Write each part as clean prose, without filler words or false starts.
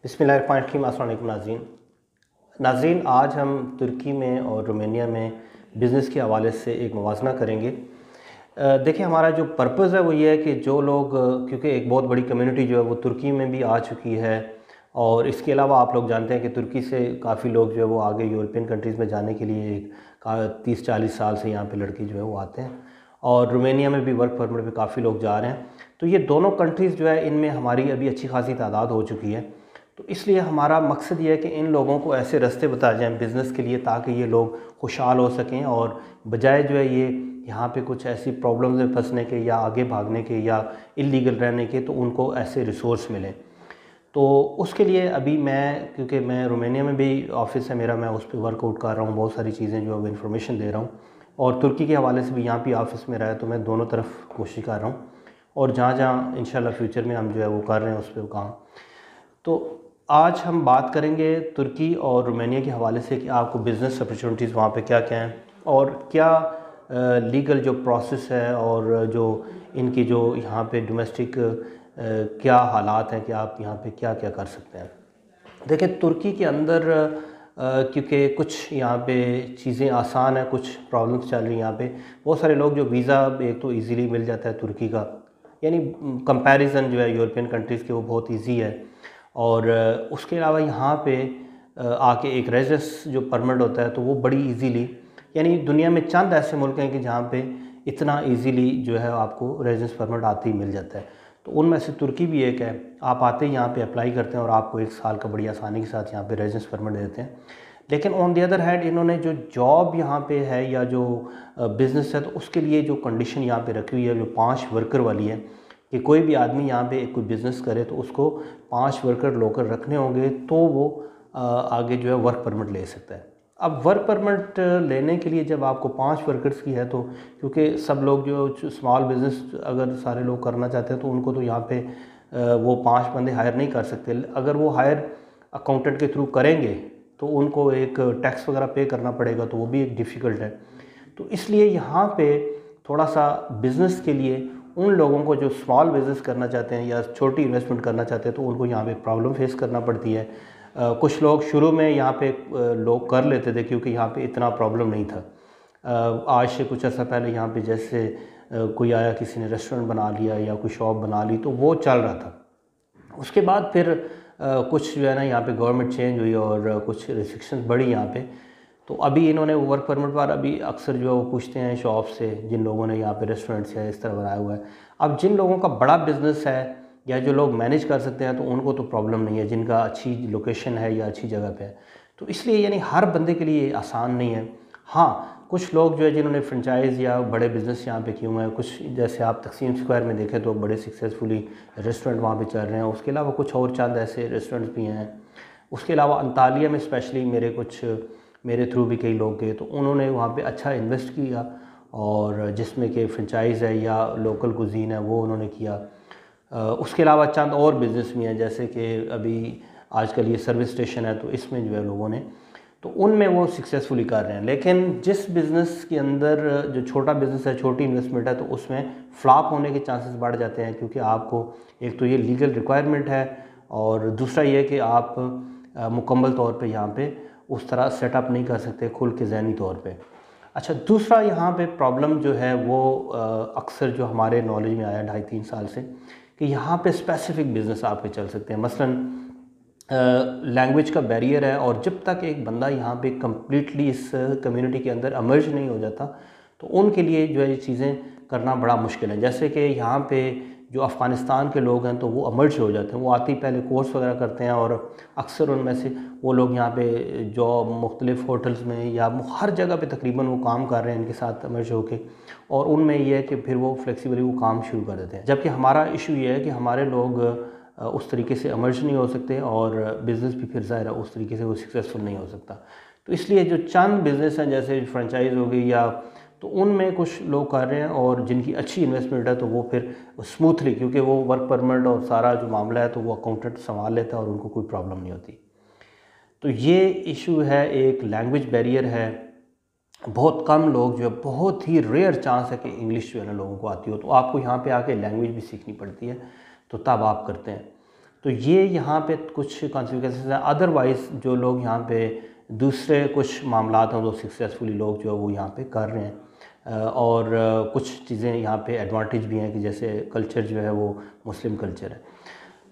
बिस्मिल्लाहिर्रहमानिर्रहीम। अस्सलाम वालेकुम नाज़रीन, आज हम तुर्की में और रोमानिया में बिज़नेस के हवाले से एक मुवाज़ना करेंगे। देखिए, हमारा जो पर्पज़ है वो ये है कि जो लोग क्योंकि एक बहुत बड़ी कम्युनिटी जो है वो तुर्की में भी आ चुकी है, और इसके अलावा आप लोग जानते हैं कि तुर्की से काफ़ी लोग जो है वो आगे यूरोपियन कंट्रीज़ में जाने के लिए 30-40 साल से यहाँ पे लड़के जो है वो आते हैं, और रोमानिया में भी वर्क परमिट पे काफ़ी लोग जा रहे हैं। तो ये दोनों कंट्रीज़ जो है इनमें हमारी अभी अच्छी खासी तादाद हो चुकी है। तो इसलिए हमारा मकसद ये है कि इन लोगों को ऐसे रास्ते बताए जाएँ बिज़नेस के लिए, ताकि ये लोग खुशहाल हो सकें, और बजाय जो है ये यहाँ पे कुछ ऐसी प्रॉब्लम्स में फंसने के या आगे भागने के या इल्लीगल रहने के, तो उनको ऐसे रिसोर्स मिलें। तो उसके लिए अभी मैं, क्योंकि मैं रोमानिया में भी ऑफ़िस है मेरा, मैं उस पर वर्कआउट कर रहा हूँ, बहुत सारी चीज़ें जो है इन्फॉर्मेशन दे रहा हूँ, और तुर्की के हवाले से भी यहाँ भी ऑफ़िस में रहा है, तो मैं दोनों तरफ कोशिश कर रहा हूँ, और जहाँ जहाँ इंशाल्लाह फ्यूचर में हम जो है वो कर रहे हैं उस पर काम। तो आज हम बात करेंगे तुर्की और रोमानिया के हवाले से कि आपको बिज़नेस अपॉर्चुनिटीज़ वहाँ पे क्या क्या हैं, और क्या लीगल जो प्रोसेस है, और जो इनकी जो यहाँ पे डोमेस्टिक क्या हालात हैं कि आप यहाँ पे क्या क्या कर सकते हैं। देखिए, तुर्की के अंदर क्योंकि कुछ यहाँ पे चीज़ें आसान हैं, कुछ प्रॉब्लम्स चल रही हैं यहाँ पे। बहुत सारे लोग जो वीज़ा एक तो इजीली मिल जाता है तुर्की का, यानी कंपैरिजन जो है यूरोपियन कंट्रीज़ के वो बहुत इजी है। और उसके अलावा यहाँ पे आके एक रेजिडेंस जो परमिट होता है तो वो बड़ी इजीली, यानी दुनिया में चंद ऐसे मुल्क हैं कि जहाँ पे इतना इजीली जो है आपको रेजिडेंस परमिट आते ही मिल जाता है। तो उनमें से तुर्की भी एक है। आप आते ही यहाँ पे अप्लाई करते हैं और आपको 1 साल का बड़ी आसानी के साथ यहाँ पे रेजिडेंस परमिट देते हैं। लेकिन ऑन द अदर हैंड इन्होंने जो जॉब यहाँ पे है या जो बिज़नेस है, तो उसके लिए जो कंडीशन यहाँ पे रखी हुई है, जो 5 वर्कर वाली है, कि कोई भी आदमी यहाँ पे कोई बिज़नेस करे तो उसको 5 वर्कर लोकल रखने होंगे, तो वो आगे जो है वर्क परमिट ले सकता है। अब वर्क परमिट लेने के लिए जब आपको 5 वर्कर्स की है, तो क्योंकि सब लोग जो स्मॉल बिज़नेस अगर सारे लोग करना चाहते हैं तो उनको तो यहाँ पे वो 5 बंदे हायर नहीं कर सकते। अगर वो हायर अकाउंटेंट के थ्रू करेंगे तो उनको एक टैक्स वगैरह पे करना पड़ेगा, तो वो भी एक डिफ़िकल्ट है। तो इसलिए यहाँ पे थोड़ा सा बिज़नेस के लिए उन लोगों को जो स्मॉल बिज़नेस करना चाहते हैं या छोटी इन्वेस्टमेंट करना चाहते हैं, तो उनको यहाँ पे प्रॉब्लम फेस करना पड़ती है। कुछ लोग शुरू में यहाँ पे लोग कर लेते थे क्योंकि यहाँ पे इतना प्रॉब्लम नहीं था। आज से कुछ अर्सा पहले यहाँ पे जैसे कोई आया, किसी ने रेस्टोरेंट बना लिया या कोई शॉप बना ली, तो वो चल रहा था। उसके बाद फिर कुछ जो है ना यहाँ पे गवर्नमेंट चेंज हुई और कुछ रिस्ट्रिक्शंस बढ़ी यहाँ पे। तो अभी इन्होंने वर्क परमिट पर अभी अक्सर जो है वो पूछते हैं शॉप से, जिन लोगों ने यहाँ पे रेस्टोरेंट्स या इस तरह बनाया हुआ है। अब जिन लोगों का बड़ा बिज़नेस है या जो लोग मैनेज कर सकते हैं, तो उनको तो प्रॉब्लम नहीं है, जिनका अच्छी लोकेशन है या अच्छी जगह पे है। तो इसलिए यानी हर बंदे के लिए आसान नहीं है। हाँ, कुछ लोग जो है जिन्होंने फ्रेंचाइज़ या बड़े बिज़नेस यहाँ पे किए हुए हैं, कुछ जैसे आप तकसीम स्क्वायर में देखें तो बड़े सक्सेसफुली रेस्टोरेंट वहाँ पे चल रहे हैं। उसके अलावा कुछ और चंद ऐसे रेस्टोरेंट्स भी हैं। उसके अलावा अंतालिया में स्पेशली मेरे थ्रू भी कई लोग गए, तो उन्होंने वहाँ पे अच्छा इन्वेस्ट किया, और जिसमें कि फ्रेंचाइज़ है या लोकल कुज़ीन है वो उन्होंने किया। उसके अलावा चंद और बिज़नेस भी हैं, जैसे कि अभी आजकल ये सर्विस स्टेशन है, तो इसमें जो है लोगों ने, तो उनमें वो सक्सेसफुली कर रहे हैं। लेकिन जिस बिज़नेस के अंदर जो छोटा बिज़नेस है, छोटी इन्वेस्टमेंट है, तो उसमें फ्लॉप होने के चांसेस बढ़ जाते हैं, क्योंकि आपको एक तो ये लीगल रिक्वायरमेंट है, और दूसरा ये कि आप मुकम्मल तौर पे यहाँ पे उस तरह सेटअप नहीं कर सकते खुल के ज़हनी तौर पे। अच्छा, दूसरा यहाँ पे प्रॉब्लम जो है वो अक्सर जो हमारे नॉलेज में आया 2.5-3 साल से, कि यहाँ पे स्पेसिफ़िक बिज़नेस आपके चल सकते हैं। मसलन लैंग्वेज का बैरियर है, और जब तक एक बंदा यहाँ पे कम्प्लीटली इस कम्युनिटी के अंदर इमर्ज नहीं हो जाता, तो उनके लिए जो है ये चीज़ें करना बड़ा मुश्किल है। जैसे कि यहाँ पे जो अफ़गानिस्तान के लोग हैं तो वो इमर्ज हो जाते हैं, वो आते ही पहले कोर्स वगैरह करते हैं, और अक्सर उनमें से वो लोग यहाँ पे जॉब मुख्तलिफ़ होटल्स में या हर जगह पे तकरीबन वो काम कर रहे हैं इनके साथ इमर्ज होके, और उनमें ये है कि फिर वो फ्लेक्सिबली वो काम शुरू कर देते हैं। जबकि हमारा इशू ये है कि हमारे लोग उस तरीके से इमर्ज नहीं हो सकते, और बिज़नेस भी फिर ज़ाहिर है उस तरीके से वो सक्सेसफुल नहीं हो सकता। तो इसलिए जो चंद बिज़नेस हैं जैसे फ्रेंचाइज़ हो गई, या तो उनमें कुछ लोग कर रहे हैं, और जिनकी अच्छी इन्वेस्टमेंट है तो वो फिर स्मूथली, क्योंकि वो वर्क परमिट और सारा जो मामला है तो वो अकाउंटेंट संभाल लेता है और उनको कोई प्रॉब्लम नहीं होती। तो ये इशू है, एक लैंग्वेज बैरियर है। बहुत कम लोग जो है, बहुत ही रेयर चांस है कि इंग्लिश जो है ना लोगों को आती हो, तो आपको यहाँ पे आके लैंग्वेज भी सीखनी पड़ती है, तो तब आप करते हैं। तो ये यहाँ पे कुछ कॉन्सिक्वेंसेस हैं। अदरवाइज़ जो लोग यहाँ पे दूसरे कुछ मामलात हैं वो सक्सेसफुली लोग जो है वो यहाँ पे कर रहे हैं। और कुछ चीज़ें यहाँ पे एडवांटेज भी हैं कि जैसे कल्चर जो है वो मुस्लिम कल्चर है।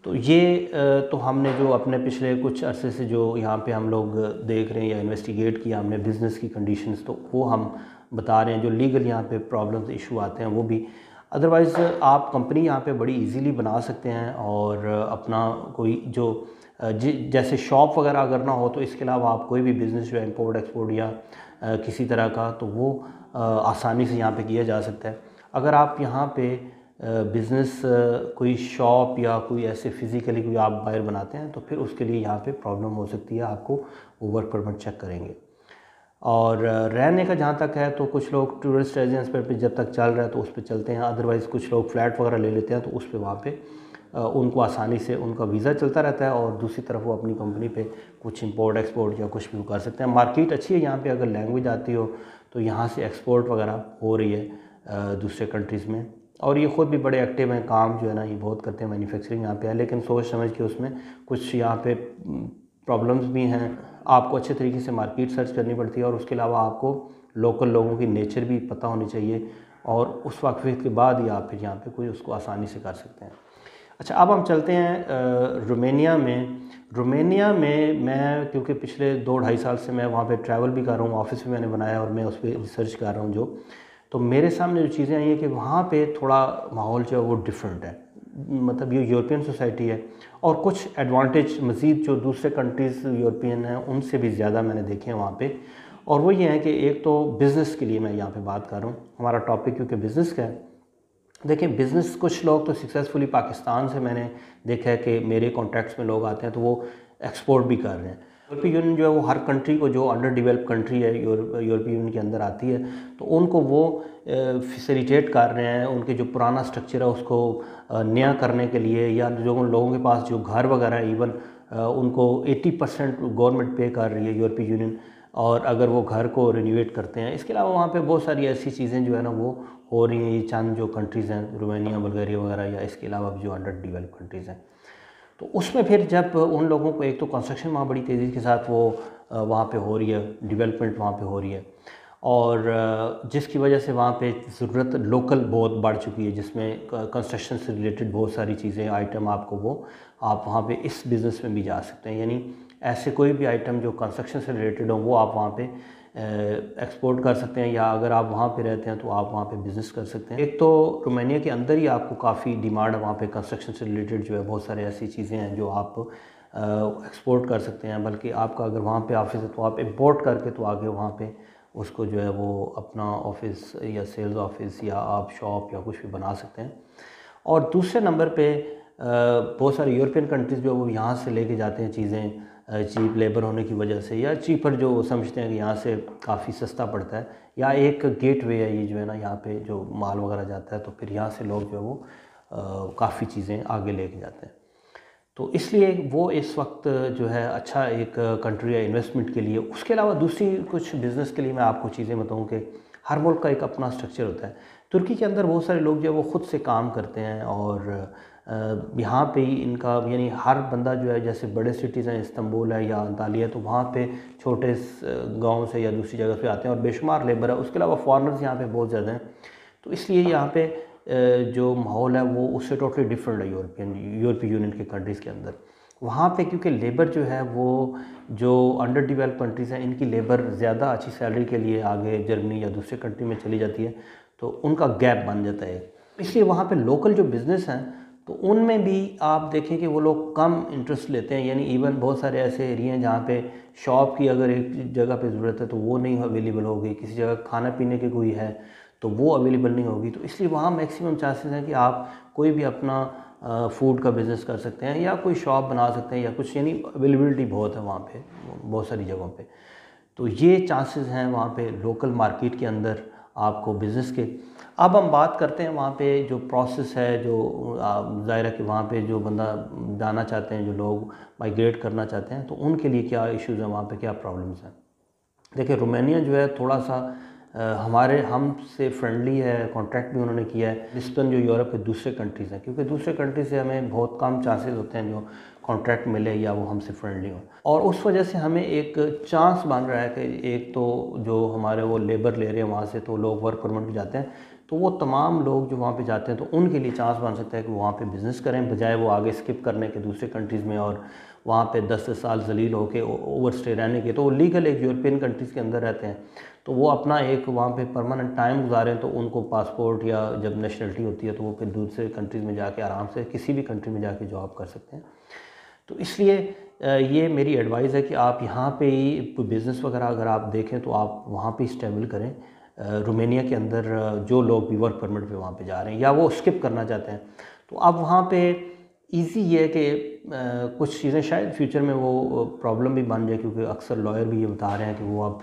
तो ये तो हमने जो अपने पिछले कुछ अरसे से जो यहाँ पे हम लोग देख रहे हैं या इन्वेस्टिगेट किया हमने बिज़नेस की कंडीशंस, तो वो हम बता रहे हैं। जो लीगल यहाँ पे प्रॉब्लम्स इशू आते हैं वो भी, अदरवाइज़ आप कंपनी यहाँ पे बड़ी इजीली बना सकते हैं। और अपना कोई जो जैसे शॉप वगैरह अगर ना हो तो इसके अलावा आप कोई भी बिज़नेस जो है इंपोर्ट एक्सपोर्ट या किसी तरह का, तो वो आसानी से यहाँ पे किया जा सकता है। अगर आप यहाँ पे बिज़नेस कोई शॉप या कोई ऐसे फिज़िकली कोई आप बायर बनाते हैं तो फिर उसके लिए यहाँ पे प्रॉब्लम हो सकती है, आपको वो वर्क परमिट चेक करेंगे। और रहने का जहाँ तक है तो कुछ लोग टूरिस्ट रेजिडेंस पे जब तक चल रहा है तो उस पर चलते हैं, अदरवाइज़ कुछ लोग फ्लैट वगैरह ले लेते हैं तो उस पर वहाँ पे उनको आसानी से उनका वीज़ा चलता रहता है और दूसरी तरफ वो अपनी कंपनी पे कुछ इंपोर्ट एक्सपोर्ट या कुछ भी कर सकते हैं। मार्केट अच्छी है यहाँ पे, अगर लैंग्वेज आती हो तो यहाँ से एक्सपोर्ट वगैरह हो रही है दूसरे कंट्रीज़ में। और ये ख़ुद भी बड़े एक्टिव हैं, काम जो है ना ये बहुत करते हैं, मैन्युफैक्चरिंग यहाँ पे है, लेकिन सोच समझ के उसमें कुछ यहाँ पे प्रॉब्लम्स भी हैं। आपको अच्छे तरीके से मार्केट सर्च करनी पड़ती है और उसके अलावा आपको लोकल लोगों की नेचर भी पता होनी चाहिए और उस वाक़फ़ियत के बाद ही आप फिर यहाँ पे कोई उसको आसानी से कर सकते हैं। अच्छा, अब हम चलते हैं रोमेनिया में। रोमेनिया में मैं क्योंकि पिछले 2-2.5 साल से मैं वहाँ पे ट्रैवल भी कर रहा हूँ, ऑफिस भी मैंने बनाया और मैं उस पर रिसर्च कर रहा हूँ जो, तो मेरे सामने जो चीज़ें आई हैं कि वहाँ पे थोड़ा माहौल जो है वो डिफरेंट है। मतलब ये यूरोपियन सोसाइटी है और कुछ एडवांटेज मज़ीद जो दूसरे कंट्रीज़ यूरोपियन हैं उनसे भी ज़्यादा मैंने देखे हैं वहाँ पे। और वो ये है कि एक तो बिज़नेस के लिए मैं यहाँ पे बात कर रहा हूँ, हमारा टॉपिक क्योंकि बिज़नेस का है। देखिए बिज़नेस कुछ लोग तो सक्सेसफुली पाकिस्तान से मैंने देखा है कि मेरे कॉन्टैक्ट्स में लोग आते हैं तो वो एक्सपोर्ट भी कर रहे हैं। यूरोपीय यूनियन जो है वो हर कंट्री को, जो अंडर डेवलप कंट्री है यूरोपीय यूनियन के अंदर आती है, तो उनको वो फैसिलिटेट कर रहे हैं उनके जो पुराना स्ट्रक्चर है उसको नया करने के लिए, या जो उन लोगों के पास जो घर वगैरह है इवन उनको 80% गवर्नमेंट पे कर रही है यूरोपीय यूनियन, और अगर वो घर को रिन्यूएट करते हैं। इसके अलावा वहाँ पे बहुत सारी ऐसी चीज़ें जो है ना वो हो रही हैं। ये चंद जो कंट्रीज़ हैं रोमानिया, बुल्गारिया वगैरह, या इसके अलावा जो अंडर डेवलप कंट्रीज़ हैं, तो उसमें फिर जब उन लोगों को एक तो कंस्ट्रक्शन वहाँ बड़ी तेज़ी के साथ वो वहाँ पे हो रही है, डेवलपमेंट वहाँ पे हो रही है, और जिसकी वजह से वहाँ पे ज़रूरत लोकल बहुत बढ़ चुकी है, जिसमें कंस्ट्रक्शन से रिलेटेड बहुत सारी चीज़ें आइटम आपको वो आप वहाँ पे इस बिज़नेस में भी जा सकते हैं। यानी ऐसे कोई भी आइटम जो कंस्ट्रक्शन से रिलेटेड हो वो आप वहाँ पे एक्सपोर्ट कर सकते हैं, या अगर आप वहाँ पे रहते हैं तो आप वहाँ पे बिज़नेस कर सकते हैं। एक तो रोमानिया के अंदर ही आपको काफ़ी डिमांड है वहाँ पे कंस्ट्रक्शन से रिलेटेड जो है, बहुत सारे ऐसी चीज़ें हैं जो आप एक्सपोर्ट कर सकते हैं, बल्कि आपका अगर वहाँ पे ऑफिस है तो आप इंपोर्ट करके तो आगे वहाँ पे उसको जो है वो अपना ऑफिस या सेल्स ऑफिस या आप शॉप या कुछ भी बना सकते हैं। और दूसरे नंबर पे बहुत सारे यूरोपियन कंट्रीज़ जो वो यहाँ से लेके जाते हैं चीज़ें चीप लेबर होने की वजह से, या चीपर जो समझते हैं कि यहाँ से काफ़ी सस्ता पड़ता है, या एक गेट वे है ये जो है ना, यहाँ पे जो माल वगैरह जाता है तो फिर यहाँ से लोग जो है वो काफ़ी चीज़ें आगे लेके जाते हैं। तो इसलिए वो इस वक्त जो है अच्छा एक कंट्री है इन्वेस्टमेंट के लिए। उसके अलावा दूसरी कुछ बिज़नेस के लिए मैं आपको चीज़ें बताऊँ कि हर मुल्क का एक अपना स्ट्रक्चर होता है। तुर्की के अंदर बहुत सारे लोग जो है वो ख़ुद से काम करते हैं, और यहाँ पे ही इनका यानी हर बंदा जो है, जैसे बड़े सिटीज़ हैं इस्तांबुल है या अंतालिया, तो वहाँ पे छोटे गांव से या दूसरी जगह से आते हैं और बेशुमार लेबर है। उसके अलावा फॉरेनर्स यहाँ पे बहुत ज़्यादा हैं, तो इसलिए यहाँ पे जो माहौल है वो उससे टोटली डिफरेंट है यूरोपीय यूनियन के कंट्रीज़ के अंदर। वहाँ पे क्योंकि लेबर जो है वो जो अंडर डेवलप कंट्रीज़ हैं इनकी लेबर ज़्यादा अच्छी सैलरी के लिए आगे जर्मनी या दूसरे कंट्री में चली जाती है, तो उनका गैप बन जाता है। इसलिए वहाँ पे लोकल जो बिज़नेस हैं तो उनमें भी आप देखें कि वो लोग कम इंटरेस्ट लेते हैं। यानी इवन बहुत सारे ऐसे एरिया हैं जहाँ पे शॉप की अगर एक जगह पे ज़रूरत है तो वो नहीं अवेलेबल होगी, किसी जगह खाना पीने की कोई है तो वो अवेलेबल नहीं होगी, तो इसलिए वहाँ मैक्सिमम चांसेस हैं कि आप कोई भी अपना फूड का बिज़नेस कर सकते हैं या कोई शॉप बना सकते हैं या कुछ, यानी अवेलेबिलिटी बहुत है वहाँ पे बहुत सारी जगहों पे। तो ये चांसेस हैं वहाँ पे लोकल मार्केट के अंदर आपको बिज़नेस के। अब हम बात करते हैं वहाँ पे जो प्रोसेस है, जो ज़ाहिर है कि वहाँ पे जो बंदा जाना चाहते हैं, जो लोग माइग्रेट करना चाहते हैं, तो उनके लिए क्या इश्यूज़ हैं वहाँ पे, क्या प्रॉब्लम्स हैं। देखिए रोमानिया जो है थोड़ा सा हमारे हमसे फ्रेंडली है, कॉन्ट्रैक्ट भी उन्होंने किया है निस्बतन जो यूरोप के दूसरे कंट्रीज़ हैं, क्योंकि दूसरे कंट्री से हमें बहुत कम चांसेस होते हैं जो कॉन्ट्रैक्ट मिले या वो हमसे फ्रेंडली हो। और उस वजह से हमें एक चांस बन रहा है कि एक तो जो हमारे वो लेबर ले रहे हैं वहाँ से, तो लोग वर्क परमिट पे जाते हैं, तो वो तमाम लोग जो वहाँ पे जाते हैं तो उनके लिए चांस बन सकता है कि वो वहाँ पे बिज़नेस करें, बजाय वो आगे स्किप करने के दूसरे कंट्रीज़ में और वहाँ पे 10 साल जलील होके ओवर स्टे रहने के। तो वो लीगल एक यूरोपियन कंट्रीज़ के अंदर रहते हैं, तो वो अपना एक वहाँ पे परमानेंट टाइम गुजारें, तो उनको पासपोर्ट या जब नेशनलिटी होती है तो वो फिर दूसरे कंट्रीज़ में जाके आराम से किसी भी कंट्री में जाके जॉब कर सकते हैं। तो इसलिए ये मेरी एडवाइस है कि आप यहाँ पे ही बिज़नेस वगैरह अगर आप देखें तो आप वहाँ पे स्टेबल करें। रोमानिया के अंदर जो लोग भी वर्क परमिट पे वहाँ पे जा रहे हैं या वो स्किप करना चाहते हैं, तो आप वहाँ पे इजी ये है कि कुछ चीज़ें शायद फ्यूचर में वो प्रॉब्लम भी बन जाए, क्योंकि अक्सर लॉयर भी ये बता रहे हैं कि वो अब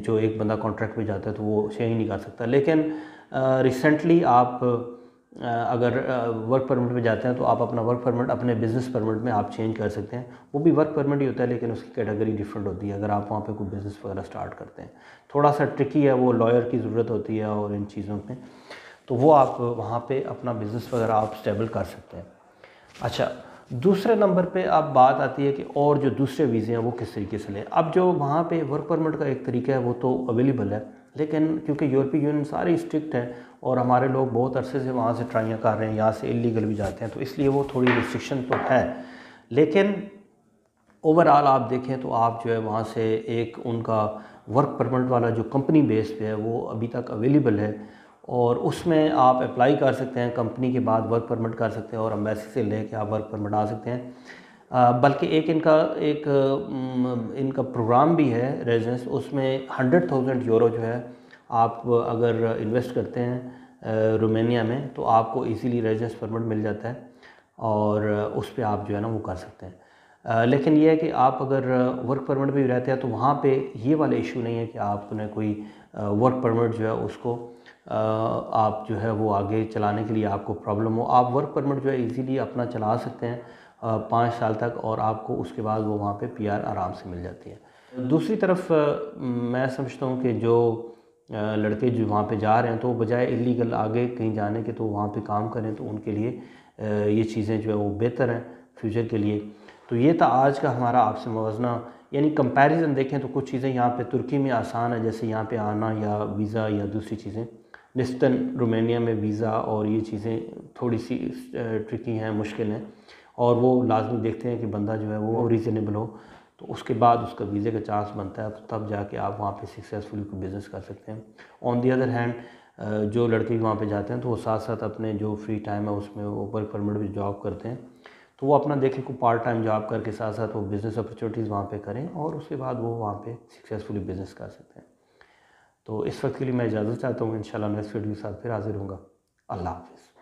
जो एक बंदा कॉन्ट्रैक्ट पे जाता है तो वो शेयर ही नहीं कर सकता। लेकिन रिसेंटली आप अगर वर्क परमिट पे जाते हैं तो आप अपना वर्क परमिट अपने बिज़नेस परमिट में आप चेंज कर सकते हैं। वो भी वर्क परमिट ही होता है लेकिन उसकी कैटेगरी डिफरेंट होती है अगर आप वहाँ पे कोई बिज़नेस वगैरह स्टार्ट करते हैं। थोड़ा सा ट्रिकी है, वो लॉयर की ज़रूरत होती है और इन चीज़ों में, तो वो आप वहाँ पे अपना बिज़नेस वगैरह आप स्टेबल कर सकते हैं। अच्छा, दूसरे नंबर पे अब बात आती है कि और जो दूसरे वीज़े हैं वो किस तरीके से लें। अब जो वहाँ पे वर्क परमिट का एक तरीका है वो तो अवेलेबल है, लेकिन क्योंकि यूरोपीय यूनियन सारी स्ट्रिक्ट है और हमारे लोग बहुत अरसे से वहाँ से ट्राइयाँ कर रहे हैं, यहाँ से इलीगल भी जाते हैं, तो इसलिए वो थोड़ी रिस्ट्रिक्शन तो है। लेकिन ओवरऑल आप देखें तो आप जो है वहाँ से एक उनका वर्क परमिट वाला जो कंपनी बेस पे है वो अभी तक अवेलेबल है और उसमें आप अप्लाई कर सकते हैं, कंपनी के बाद वर्क परमिट कर सकते हैं और एम्बेसी से लेके आप वर्क परमिट आ सकते हैं। बल्कि इनका प्रोग्राम भी है रेजिडेंस, उसमें 100,000 यूरो जो है आप अगर इन्वेस्ट करते हैं रोमानिया में तो आपको इजीली रेजिडेंस परमिट मिल जाता है और उस पर आप जो है ना वो कर सकते हैं। लेकिन ये है कि आप अगर वर्क परमिट भी रहते हैं तो वहाँ पे ये वाला इशू नहीं है कि आपने कोई वर्क परमिट जो है उसको आप जो है वो आगे चलाने के लिए आपको प्रॉब्लम हो। आप वर्क परमिट जो है इजीली अपना चला सकते हैं 5 साल तक और आपको उसके बाद वो वहाँ पे पीआर आराम से मिल जाती है। दूसरी तरफ मैं समझता हूँ कि जो लड़के जो वहाँ पे जा रहे हैं तो बजाय इलीगल आगे कहीं जाने के तो वहाँ पे काम करें, तो उनके लिए ये चीज़ें जो है वो बेहतर हैं फ्यूचर के लिए। तो ये था आज का हमारा आपसे मुवज़ना, यानी कंपैरिजन देखें तो कुछ चीज़ें यहाँ पे तुर्की में आसान है, जैसे यहाँ पे आना या वीज़ा या दूसरी चीज़ें, निस्बतन रोमानिया में वीज़ा और ये चीज़ें थोड़ी सी ट्रिकी हैं, मुश्किल हैं और वो लाजमी देखते हैं कि बंदा जो है वो रीज़नेबल हो, तो उसके बाद उसका वीज़े का चांस बनता है, तो तब जाके आप वहाँ पे सक्सेसफुली कोई बिज़नेस कर सकते हैं। ऑन दी अदर हैंड जो लड़के वहाँ पे जाते हैं तो वो साथ साथ अपने जो फ्री टाइम है उसमें वो वर्क परमिट भी जॉब करते हैं, तो वो अपना देखें को पार्ट टाइम जॉब करके साथ साथ वो बिज़नेस अपॉर्चुनिटीज़ वहाँ पे करें और उसके बाद वो वहाँ पे सक्सेसफुली बिज़नेस कर सकते हैं। तो इस वक्त के लिए मैं इजाज़त चाहता हूँ, इंशाल्लाह नेक्स्ट वीडियो के साथ फिर हाज़िर होऊंगा। अल्लाह हाफ़िज़।